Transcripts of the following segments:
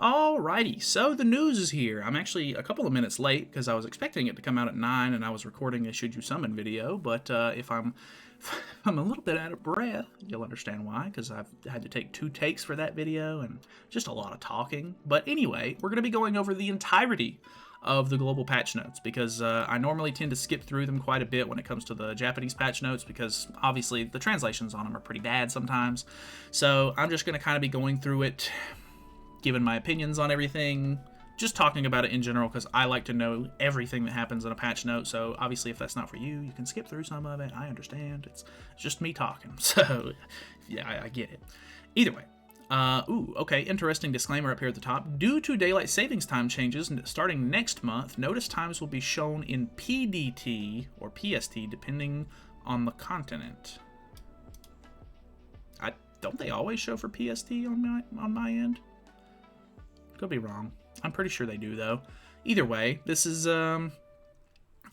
Alrighty, so the news is here. I'm actually a couple of minutes late because I was expecting it to come out at 9 and I was recording a Should You Summon video, but if I'm a little bit out of breath, you'll understand why, because I've had to take 2 takes for that video and just a lot of talking. But anyway, we're going to be going over the entirety of the global patch notes because I normally tend to skip through them quite a bit when it comes to the Japanese patch notes because obviously the translations on them are pretty bad sometimes. So I'm just going to kind of be going through it, giving my opinions on everything, just talking about it in general because I like to know everything that happens in a patch note. So obviously if that's not for you, you can skip through some of it. I understand. It's just me talking. So yeah, I get it. Either way. Okay, interesting disclaimer up here at the top. Due to daylight savings time changes starting next month, notice times will be shown in PDT or PST depending on the continent. Don't they always show for PST on my end? Could be wrong. I'm pretty sure they do, though. Either way, this is, I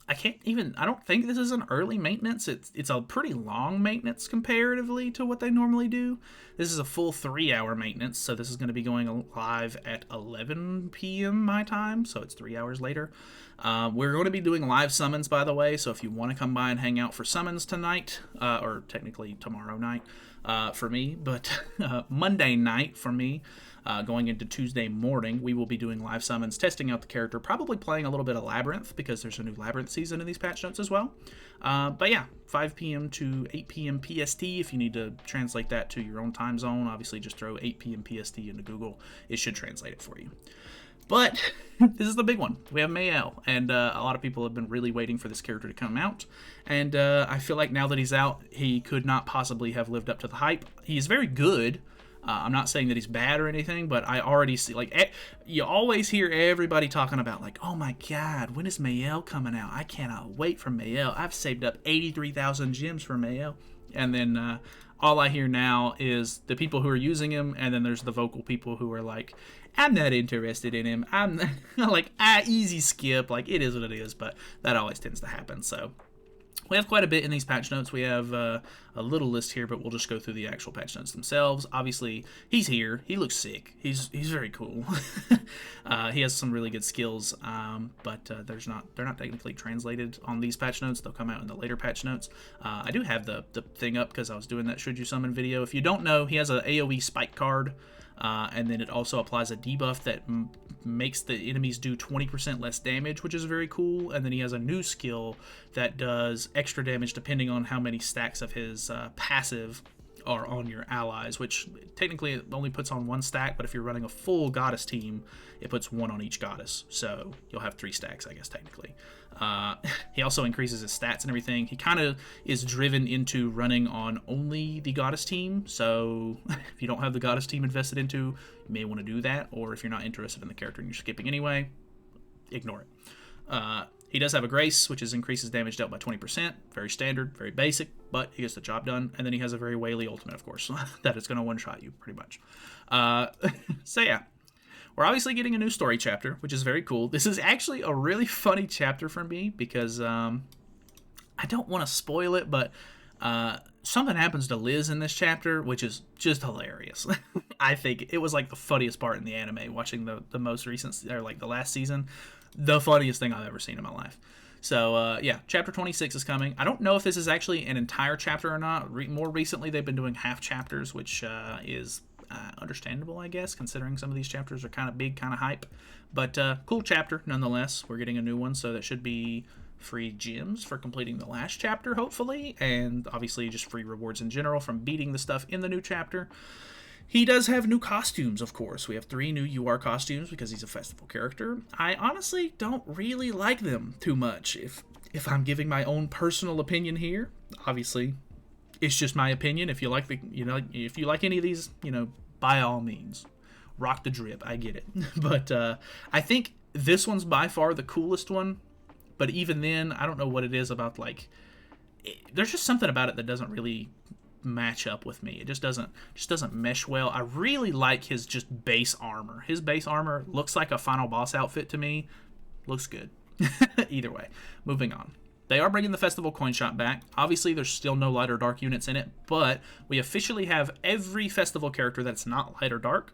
don't think this is an early maintenance. It's a pretty long maintenance comparatively to what they normally do. This is a full 3-hour maintenance, so this is going to be going live at 11 p.m. my time, so it's 3 hours later. We're going to be doing live summons, by the way, so if you want to come by and hang out for summons tonight, or technically tomorrow night for me, but Monday night for me, going into Tuesday morning, we will be doing live summons, testing out the character, probably playing a little bit of Labyrinth, because there's a new Labyrinth season in these patch notes as well. But yeah, 5 p.m. to 8 p.m. PST, if you need to translate that to your own time zone, obviously just throw 8 p.m. PST into Google. It should translate it for you. But this is the big one. We have Mael, and a lot of people have been really waiting for this character to come out. And I feel like now that he's out, he could not possibly have lived up to the hype. He's very good. I'm not saying that he's bad or anything, but I already see, like, you always hear everybody talking about, like, oh my god, when is Mael coming out? I cannot wait for Mael. I've saved up 83,000 gems for Mael. And then all I hear now is the people who are using him, and then there's the vocal people who are like, I'm not interested in him. I'm like, easy skip. Like, it is what it is, but that always tends to happen, so. We have quite a bit in these patch notes. We have a little list here, but we'll just go through the actual patch notes themselves. Obviously, he's here. He looks sick. He's very cool. He has some really good skills, but they're not technically translated on these patch notes. They'll come out in the later patch notes. I do have the thing up because I was doing that Should You Summon video. If you don't know, he has an AoE spike card. And then it also applies a debuff that makes the enemies do 20% less damage, which is very cool. And then he has a new skill that does extra damage depending on how many stacks of his passive are on your allies, which technically it only puts on 1 stack, but if you're running a full goddess team, it puts 1 on each goddess. So you'll have 3 stacks, I guess, technically. He also increases his stats and everything. He kind of is driven into running on only the goddess team, so if you don't have the goddess team invested into, you may want to do that, or if you're not interested in the character and you're skipping anyway, ignore it. He does have a Grace, which is increases damage dealt by 20%. Very standard, very basic, but he gets the job done. And then he has a very whaley ultimate, of course, that is going to one-shot you, pretty much. So yeah, we're obviously getting a new story chapter, which is very cool. This is actually a really funny chapter for me because I don't want to spoil it, but something happens to Liz in this chapter, which is just hilarious. I think it was like the funniest part in the anime, watching the most recent, or like the last season. The funniest thing I've ever seen in my life. So, yeah, Chapter 26 is coming. I don't know if this is actually an entire chapter or not. More recently, they've been doing half chapters, which is understandable, I guess, considering some of these chapters are kind of big, kind of hype. But cool chapter, nonetheless. We're getting a new one, so that should be free gems for completing the last chapter, hopefully. And obviously just free rewards in general from beating the stuff in the new chapter. He does have new costumes, of course. We have 3 new UR costumes because he's a festival character. I honestly don't really like them too much. If I'm giving my own personal opinion here, obviously, it's just my opinion. If you like if you like any of these, by all means, rock the drip. I get it. But I think this one's by far the coolest one. But even then, I don't know what it is about, like, there's just something about it that doesn't really match up with me. It just doesn't mesh well. I really like his just base armor. His base armor looks like a final boss outfit to me. Looks good. Either way, moving on. They are bringing the festival coin shop back. Obviously, there's still no light or dark units in it, but we officially have every festival character that's not light or dark.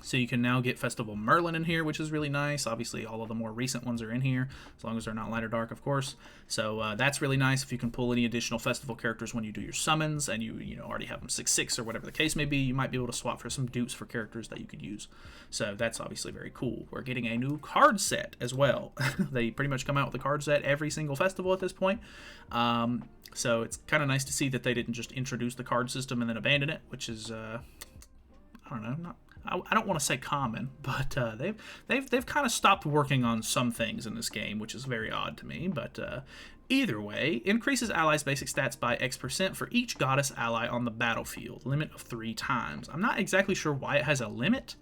So you can now get Festival Merlin in here, which is really nice. Obviously, all of the more recent ones are in here, as long as they're not light or dark, of course. So that's really nice if you can pull any additional festival characters when you do your summons, and you know already have them 6/6 or whatever the case may be. You might be able to swap for some dupes for characters that you could use. So that's obviously very cool. We're getting a new card set as well. They pretty much come out with a card set every single festival at this point. So it's kind of nice to see that they didn't just introduce the card system and then abandon it, which is I don't know, I don't want to say common, but they've kind of stopped working on some things in this game, which is very odd to me. But either way, increases allies' basic stats by X% for each goddess ally on the battlefield, limit of 3 times. I'm not exactly sure why it has a limit,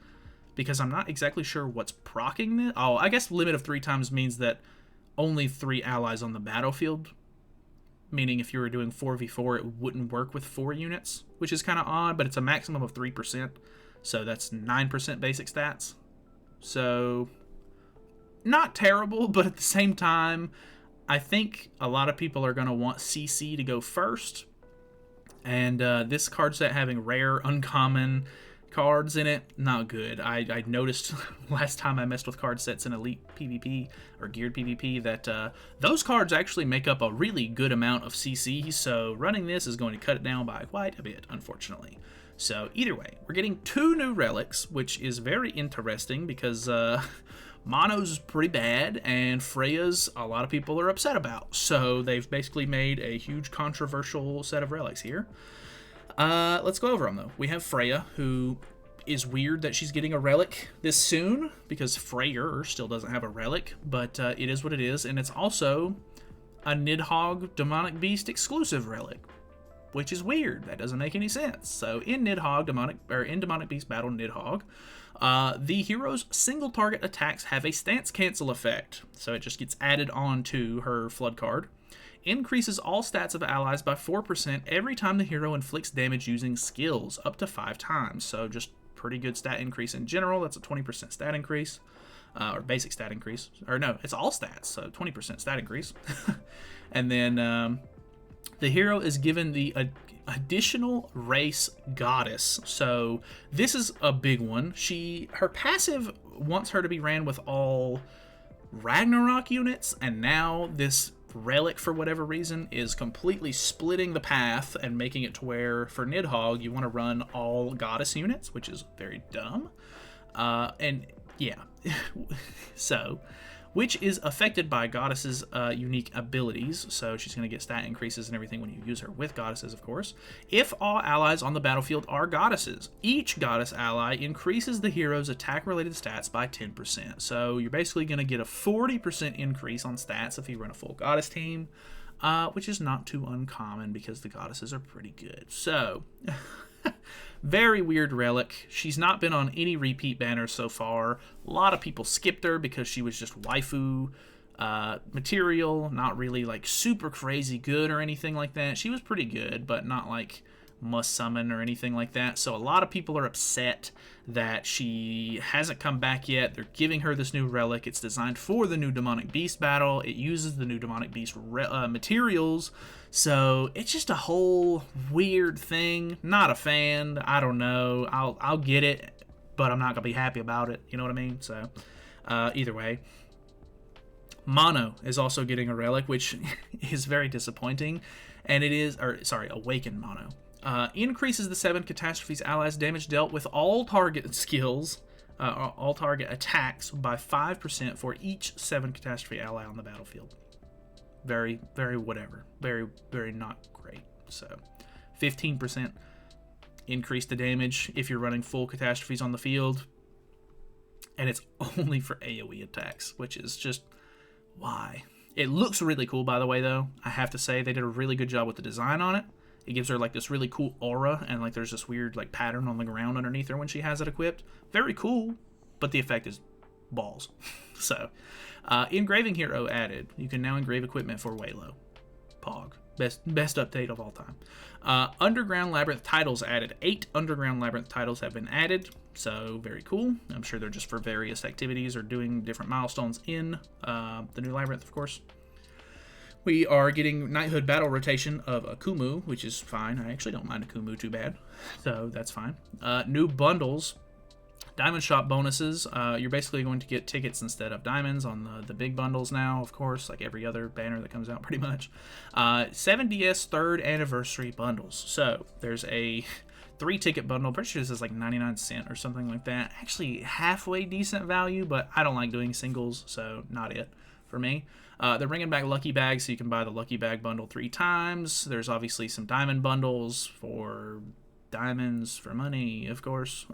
because I'm not exactly sure what's proccing this. Oh, I guess limit of 3 times means that only 3 allies on the battlefield. Meaning if you were doing 4v4, it wouldn't work with 4 units, which is kind of odd, but it's a maximum of 3%. So that's 9% basic stats. So not terrible, but at the same time, I think a lot of people are going to want CC to go first. And this card set having rare, uncommon cards in it, not good. I noticed last time I messed with card sets in Elite PvP or Geared PvP that those cards actually make up a really good amount of CC, so running this is going to cut it down by quite a bit, unfortunately. So either way, we're getting 2 new relics, which is very interesting because Mono's pretty bad, and Freya's a lot of people are upset about. So they've basically made a huge controversial set of relics here. Let's go over them, though. We have Freya, who is weird that she's getting a relic this soon, because Freyr still doesn't have a relic, but it is what it is, and it's also a Nidhogg Demonic Beast exclusive relic, which is weird. That doesn't make any sense. So in Demonic Beast Battle Nidhogg, the hero's single target attacks have a stance cancel effect, so it just gets added on to her flood card. Increases all stats of allies by 4% every time the hero inflicts damage using skills, up to 5 times. So just pretty good stat increase in general. That's a 20% stat increase, or basic stat increase. Or no, it's all stats, so 20% stat increase. And then the hero is given the additional race goddess. So this is a big one. Her passive wants her to be ran with all Ragnarok units, and now this relic, for whatever reason, is completely splitting the path and making it to where for Nidhogg you want to run all goddess units, which is very dumb. And yeah, so which is affected by goddesses' unique abilities. So she's going to get stat increases and everything when you use her with goddesses, of course. If all allies on the battlefield are goddesses, each goddess ally increases the hero's attack-related stats by 10%. So you're basically going to get a 40% increase on stats if you run a full goddess team, which is not too uncommon because the goddesses are pretty good. So very weird relic. She's not been on any repeat banners so far. A lot of people skipped her because she was just waifu material, not really like super crazy good or anything like that. She was pretty good, but not like must summon or anything like that. So a lot of people are upset that she hasn't come back yet. They're giving her this new relic. It's designed for the new Demonic Beast battle. It uses the new Demonic Beast materials. So it's just a whole weird thing. Not a fan. I don't know. I'll get it, but I'm not gonna be happy about it. You know what I mean? So either way, Mono is also getting a relic, which is very disappointing. And it is, Awakened Mono. Increases the 7 Catastrophes allies damage dealt with all target skills, all target attacks by 5% for each 7 Catastrophe ally on the battlefield. Very, very whatever. Very, very not great. So 15% increase the damage if you're running full Catastrophes on the field. And it's only for AoE attacks, which is just, why? It looks really cool, by the way, though. I have to say, they did a really good job with the design on it. It gives her like this really cool aura, and like there's this weird like pattern on the ground underneath her when she has it equipped. Very cool, but the effect is balls. So, engraving hero added. You can now engrave equipment for Waylo. Pog. Best update of all time. Underground Labyrinth titles added. 8 Underground Labyrinth titles have been added, so very cool. I'm sure they're just for various activities or doing different milestones in the new Labyrinth, of course. We are getting Knighthood battle rotation of Akumu, which is fine. I actually don't mind Akumu too bad, so that's fine. New bundles Diamond shop bonuses. You're basically going to get tickets instead of diamonds on the big bundles now, of course, like every other banner that comes out pretty much. 7DS 3rd anniversary bundles. So there's a 3-ticket bundle. Pretty sure this is like 99¢ or something like that. Actually, halfway decent value, but I don't like doing singles, so not it for me. They're bringing back Lucky Bags, so you can buy the Lucky Bag bundle 3 times. There's obviously some diamond bundles for diamonds for money, of course.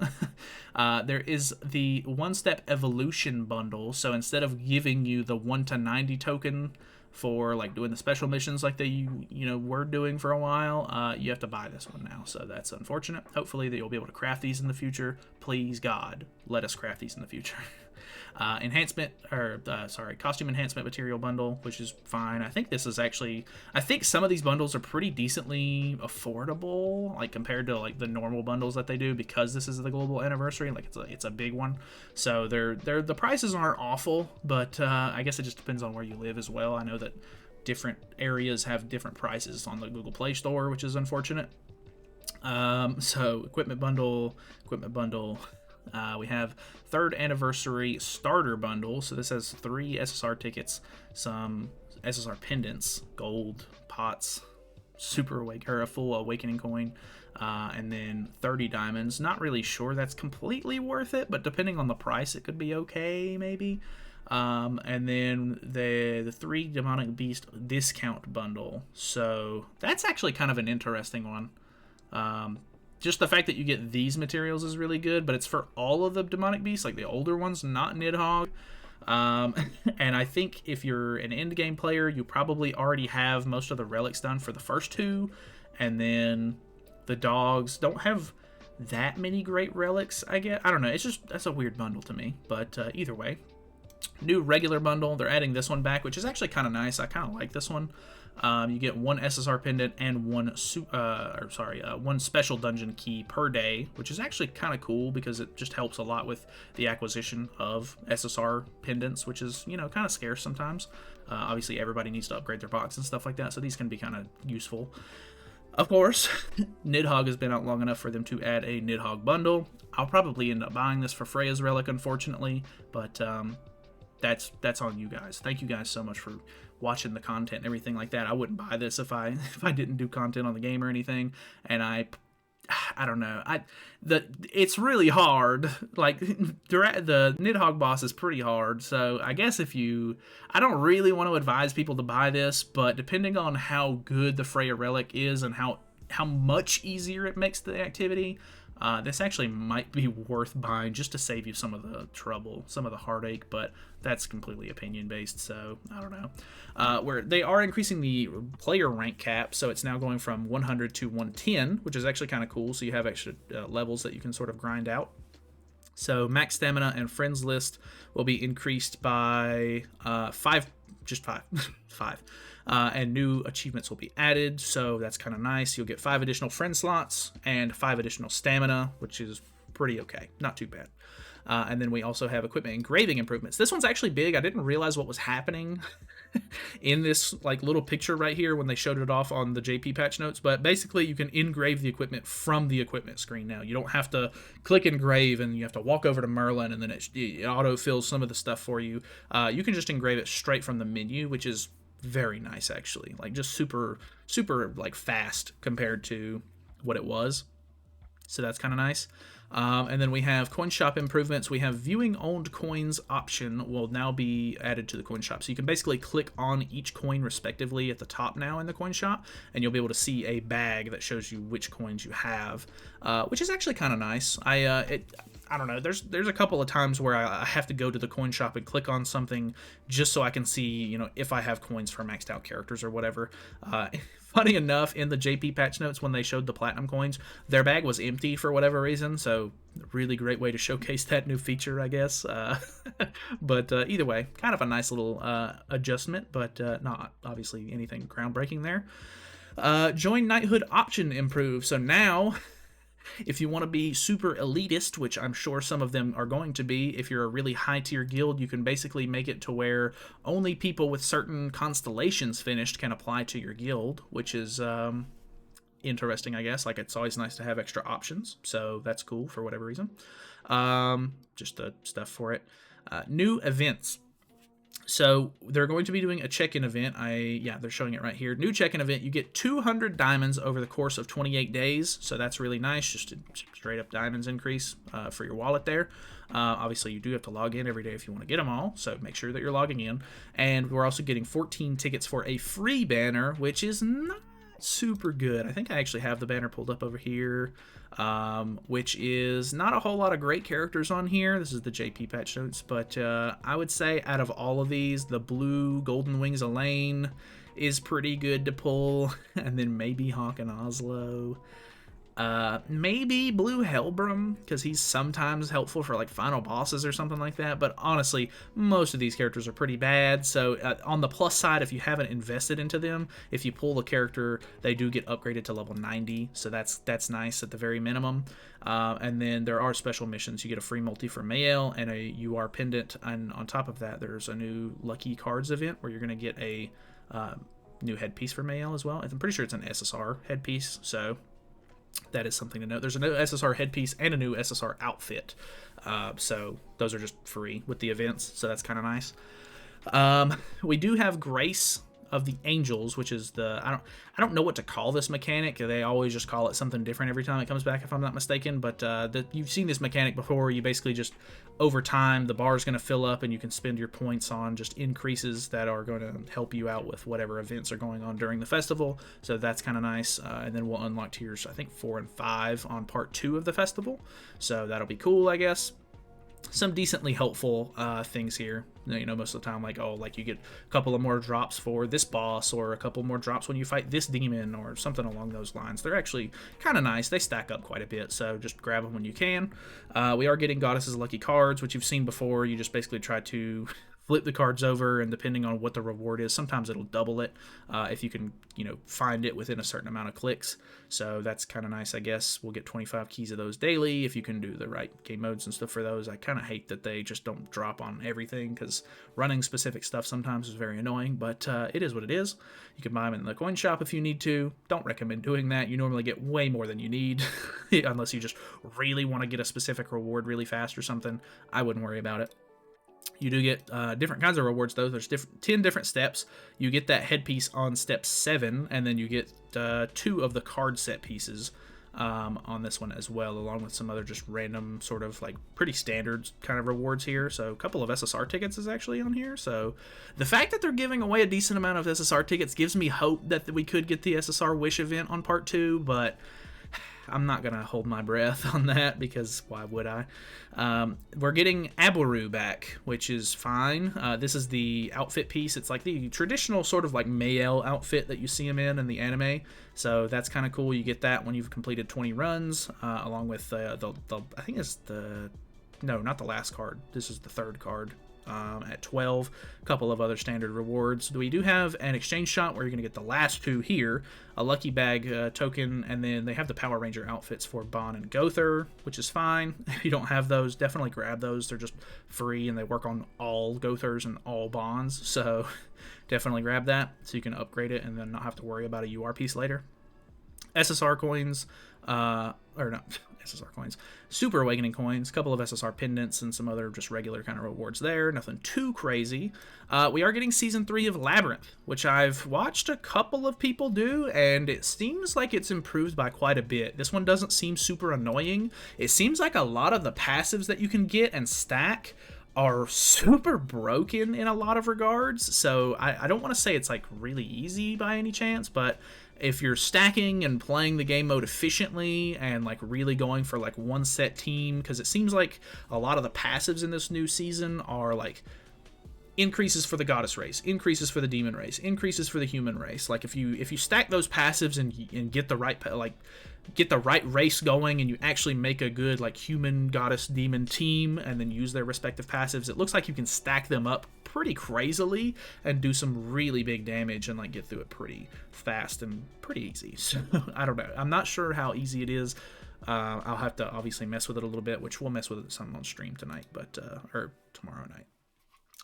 There is the 1-step evolution bundle, so instead of giving you the 1 to 90 token for like doing the special missions like they were doing for a while, you have to buy this one now, so that's unfortunate. Hopefully that you'll be able to craft these in the future. Please God, let us craft these in the future. Costume enhancement material bundle, which is fine. I think this is actually, I think some of these bundles are pretty decently affordable, like compared to like the normal bundles that they do, because this is the global anniversary. Like it's a big one, so the prices aren't awful, but I guess it just depends on where you live as well. I know that different areas have different prices on the Google Play Store, which is unfortunate. So equipment bundle. We have 3rd anniversary starter bundle. So this has 3 SSR tickets, some SSR pendants, gold pots, a full awakening coin, and then 30 diamonds. Not really sure that's completely worth it, but depending on the price, it could be okay, maybe. And then the 3 demonic beast discount bundle. So that's actually kind of an interesting one. Just the fact that you get these materials is really good, but it's for all of the demonic beasts, like the older ones, not Nidhogg. And I think if you're an end game player, you probably already have most of the relics done for the first 2, and then the dogs don't have that many great relics, I guess. I don't know. It's just, that's a weird bundle to me, but either way. New regular bundle. They're adding this one back, which is actually kind of nice. I kind of like this one. You get 1 SSR pendant and 1 special dungeon key per day, which is actually kind of cool because it just helps a lot with the acquisition of SSR pendants, which is, kind of scarce sometimes. Obviously, everybody needs to upgrade their box and stuff like that, so these can be kind of useful. Of course, Nidhogg has been out long enough for them to add a Nidhogg bundle. I'll probably end up buying this for Freya's Relic, unfortunately, but that's on you guys. Thank you guys so much for watching the content and everything like that. I wouldn't buy this if I didn't do content on the game or anything. And I don't know. It's really hard. Like the Nidhogg boss is pretty hard. So I guess I don't really want to advise people to buy this, but depending on how good the Freya Relic is and how much easier it makes the activity, this actually might be worth buying just to save you some of the trouble, some of the heartache, but that's completely opinion based, so I don't know. Where they are increasing the player rank cap, so it's now going from 100 to 110, which is actually kind of cool, so you have extra levels that you can sort of grind out. So max stamina and friends list will be increased by 5. And new achievements will be added, so that's kind of nice. You'll get 5 additional friend slots and 5 additional stamina, which is pretty okay, not too bad. And then we also have equipment engraving improvements. This one's actually big. I didn't realize what was happening in this like little picture right here when they showed it off on the JP patch notes, but basically you can engrave the equipment from the equipment screen now. You don't have to click engrave and you have to walk over to Merlin and then it auto-fills some of the stuff for you. You can just engrave it straight from the menu, which is very nice actually, like just super like fast compared to what it was, so that's kind of nice. And then we have coin shop improvements. We have viewing owned coins option will now be added to the coin shop, so you can basically click on each coin respectively at the top now in the coin shop, and you'll be able to see a bag that shows you which coins you have, which is actually kind of nice. I don't know, there's a couple of times where I have to go to the coin shop and click on something just so I can see, if I have coins for maxed out characters or whatever. Funny enough, in the JP patch notes when they showed the platinum coins, their bag was empty for whatever reason, so really great way to showcase that new feature, I guess. But either way, kind of a nice little adjustment, but not obviously anything groundbreaking there. Join Knighthood option improved, so now if you want to be super elitist, which I'm sure some of them are going to be, if you're a really high-tier guild, you can basically make it to where only people with certain constellations finished can apply to your guild, which is interesting, I guess. Like, it's always nice to have extra options, so that's cool for whatever reason. Just the stuff for it. New events. So they're going to be doing a check-in event. Yeah, they're showing it right here. New check-in event. You get 200 diamonds over the course of 28 days. So that's really nice. Just a straight up diamonds increase for your wallet there. Obviously, you do have to log in every day if you want to get them all. So make sure that you're logging in. And we're also getting 14 tickets for a free banner, which is not super good. I think I actually have the banner pulled up over here, which is not a whole lot of great characters on here. This is the JP patch notes, but I would say out of all of these, the blue Golden Wings Elaine is pretty good to pull, and then maybe Hawk and Oslo. Maybe Blue Helbram, because he's sometimes helpful for like final bosses or something like that, but honestly, most of these characters are pretty bad. So on the plus side, if you haven't invested into them, if you pull the character, they do get upgraded to level 90, so that's nice at the very minimum. And then there are special missions. You get a free multi for Mael and a UR pendant, and on top of that, there's a new Lucky Cards event where you're going to get a new headpiece for Mael as well. I'm pretty sure it's an SSR headpiece, so that is something to note. There's a new SSR headpiece and a new SSR outfit. So those are just free with the events, so that's kind of nice. We do have Grace of the Angels, which is the I don't know what to call this mechanic. They always just call it something different every time it comes back, if I'm not mistaken. But you've seen this mechanic before. You basically just over time the bar is going to fill up, and you can spend your points on just increases that are going to help you out with whatever events are going on during the festival. So that's kind of nice. And then we'll unlock tiers, I think 4 and 5 on part 2 of the festival. So that'll be cool, I guess. Some decently helpful things here. You know, most of the time, like you get a couple of more drops for this boss, or a couple more drops when you fight this demon, or something along those lines. They're actually kind of nice. They stack up quite a bit, so just grab them when you can. We are getting Goddess's Lucky Cards, which you've seen before. You just basically try to flip the cards over, and depending on what the reward is, sometimes it'll double it if you can, find it within a certain amount of clicks. So that's kind of nice, I guess. We'll get 25 keys of those daily if you can do the right game modes and stuff for those. I kind of hate that they just don't drop on everything, because running specific stuff sometimes is very annoying, but it is what it is. You can buy them in the coin shop if you need to. Don't recommend doing that. You normally get way more than you need unless you just really want to get a specific reward really fast or something. I wouldn't worry about it. You do get different kinds of rewards, though. There's 10 different steps. You get that headpiece on step 7, and then you get 2 of the card set pieces on this one as well, along with some other just random sort of like pretty standard kind of rewards here. So a couple of SSR tickets is actually on here. So the fact that they're giving away a decent amount of SSR tickets gives me hope that we could get the SSR Wish event on part 2, but I'm not going to hold my breath on that, because why would I? We're getting Abaru back, which is fine. This is the outfit piece. It's like the traditional sort of like Mael outfit that you see him in the anime. So that's kind of cool. You get that when you've completed 20 runs, along with I think it's no, not the last card. This is the third card. At 12, a couple of other standard rewards. We do have an exchange shop where you're going to get the last 2 here, a lucky bag token, and then they have the Power Ranger outfits for Bon and Gother, which is fine. If you don't have those, definitely grab those. They're just free, and they work on all Gothers and all Bons, so definitely grab that so you can upgrade it and then not have to worry about a UR piece later. SSR coins, SSR coins, Super Awakening coins, a couple of SSR pendants, and some other just regular kind of rewards there. Nothing too crazy. We are getting Season 3 of Labyrinth, which I've watched a couple of people do, and it seems like it's improved by quite a bit. This one doesn't seem super annoying. It seems like a lot of the passives that you can get and stack are super broken in a lot of regards. So I don't want to say it's like really easy by any chance, but if you're stacking and playing the game mode efficiently and like really going for like one set team, because it seems like a lot of the passives in this new season are like increases for the goddess race, increases for the demon race, increases for the human race. Like if you stack those passives and get the right race going, and you actually make a good like human goddess demon team and then use their respective passives, it looks like you can stack them up pretty crazily and do some really big damage and like get through it pretty fast and pretty easy. So I don't know, I'm not sure how easy it is. I'll have to obviously mess with it a little bit, which we'll mess with it some on stream tonight, but or tomorrow night.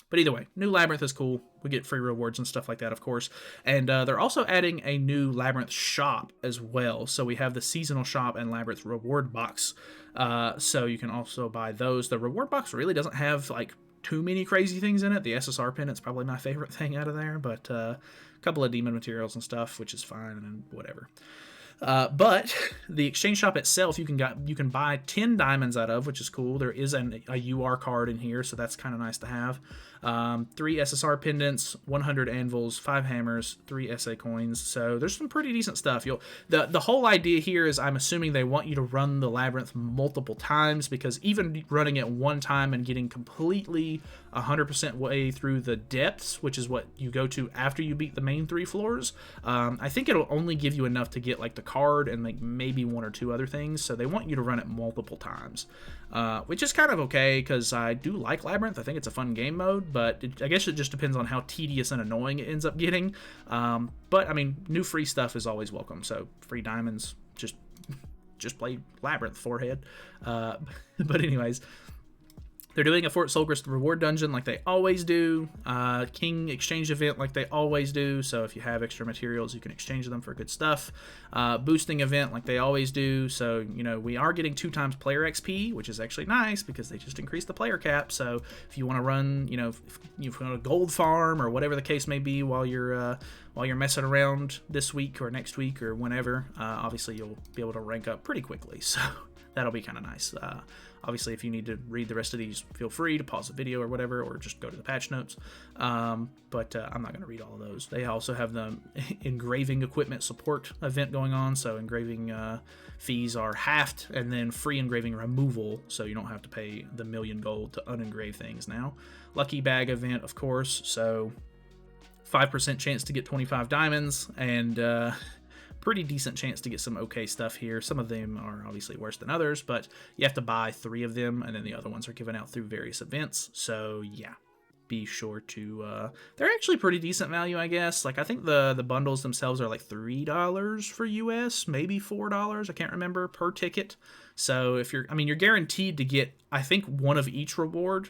But either way, new Labyrinth is cool. We get free rewards and stuff like that, of course. And they're also adding a new Labyrinth shop as well. So we have the seasonal shop and Labyrinth reward box. So you can also buy those. The reward box really doesn't have like too many crazy things in it. The SSR pendant's probably my favorite thing out of there, but a couple of demon materials and stuff, which is fine, and whatever. But the exchange shop itself, you can buy 10 diamonds out of, which is cool. There is a UR card in here, so that's kind of nice to have. 3 SSR pendants, 100 anvils, 5 hammers, 3 SA coins. So there's some pretty decent stuff. The whole idea here is I'm assuming they want you to run the Labyrinth multiple times, because even running it one time and getting completely 100% way through the depths, which is what you go to after you beat the main 3 floors, I think it'll only give you enough to get like the card and like maybe 1 or 2 other things. So they want you to run it multiple times, which is kind of okay, because I do like Labyrinth. I think it's a fun game mode, but I guess it just depends on how tedious and annoying it ends up getting. But I mean, new free stuff is always welcome. So free diamonds, just play Labyrinth, forehead. But anyways, they're doing a Fort Solgrist reward dungeon like they always do. King exchange event like they always do. So if you have extra materials, you can exchange them for good stuff. Boosting event like they always do. So, you know, we are getting 2 times player XP, which is actually nice because they just increased the player cap. So if you want to run, you know, if you want a gold farm or whatever the case may be while you're messing around this week or next week or whenever, obviously you'll be able to rank up pretty quickly. So that'll be kind of nice. Obviously, if you need to read the rest of these, feel free to pause the video or whatever, or just go to the patch notes. But I'm not going to read all of those. They also have the engraving equipment support event going on, so engraving fees are halved, and then free engraving removal, so you don't have to pay the 1,000,000 gold to unengrave things now. Lucky bag event, of course, so 5% chance to get 25 diamonds, and pretty decent chance to get some okay stuff here. Some of them are obviously worse than others, but you have to buy 3 of them, and then the other ones are given out through various events. So yeah, be sure to they're actually pretty decent value, I guess. Like, I think the bundles themselves are like $3 for US, maybe $4, I can't remember, per ticket. So if you're guaranteed to get, I think, 1 of each reward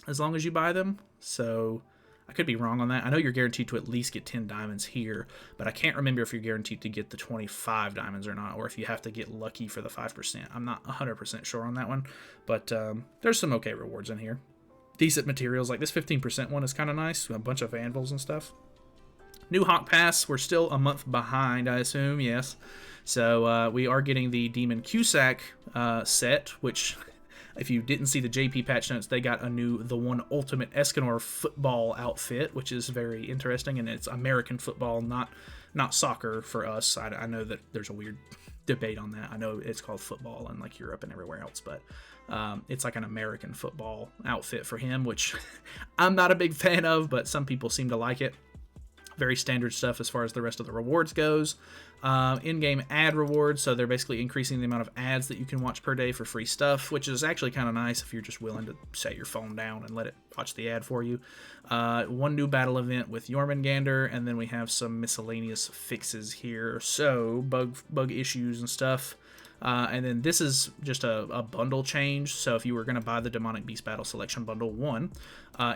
as long as you buy them. So I could be wrong on that. I know you're guaranteed to at least get 10 diamonds here, but I can't remember if you're guaranteed to get the 25 diamonds or not, or if you have to get lucky for the 5%. I'm not 100% sure on that one, but there's some okay rewards in here. Decent materials, like this 15% one is kind of nice. A bunch of anvils and stuff. New Hawk Pass, we're still a month behind, I assume, yes. So we are getting the Demon Cusack set, which, if you didn't see the JP patch notes, they got a new The One Ultimate Escanor football outfit, which is very interesting, and it's American football, not soccer for us. I know that there's a weird debate on that. I know it's called football in like Europe and everywhere else, but it's like an American football outfit for him, which I'm not a big fan of, but some people seem to like it. Very standard stuff as far as the rest of the rewards goes. In-game ad rewards, so they're basically increasing the amount of ads that you can watch per day for free stuff, which is actually kind of nice if you're just willing to set your phone down and let it watch the ad for you. 1 new battle event with Jormungandr, and then we have some miscellaneous fixes here, so bug issues and stuff. And then this is just a bundle change, so if you were going to buy the Demonic Beast Battle Selection Bundle 1,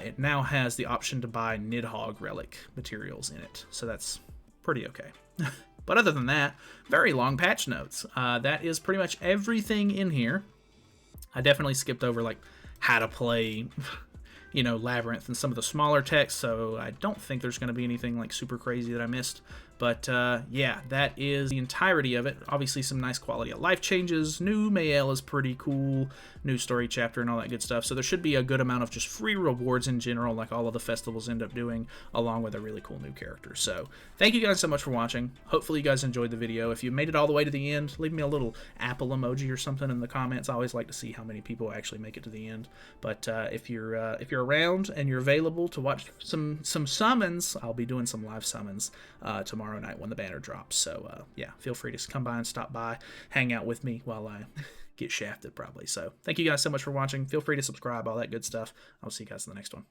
it now has the option to buy Nidhogg Relic materials in it, so that's pretty okay. But other than that, very long patch notes. That is pretty much everything in here. I definitely skipped over like how to play, you know, Labyrinth and some of the smaller text, so I don't think there's going to be anything like super crazy that I missed. But yeah, that is the entirety of it. Obviously some nice quality of life changes. New Mael is pretty cool. New story chapter and all that good stuff. So there should be a good amount of just free rewards in general, like all of the festivals end up doing, along with a really cool new character. So thank you guys so much for watching. Hopefully you guys enjoyed the video. If you made it all the way to the end, leave me a little apple emoji or something in the comments. I always like to see how many people actually make it to the end. But if you're around and you're available to watch some summons, I'll be doing some live summons tomorrow night when the banner drops. So yeah, feel free to come by and stop by, hang out with me while I get shafted probably. So thank you guys so much for watching. Feel free to subscribe, all that good stuff. I'll see you guys in the next one.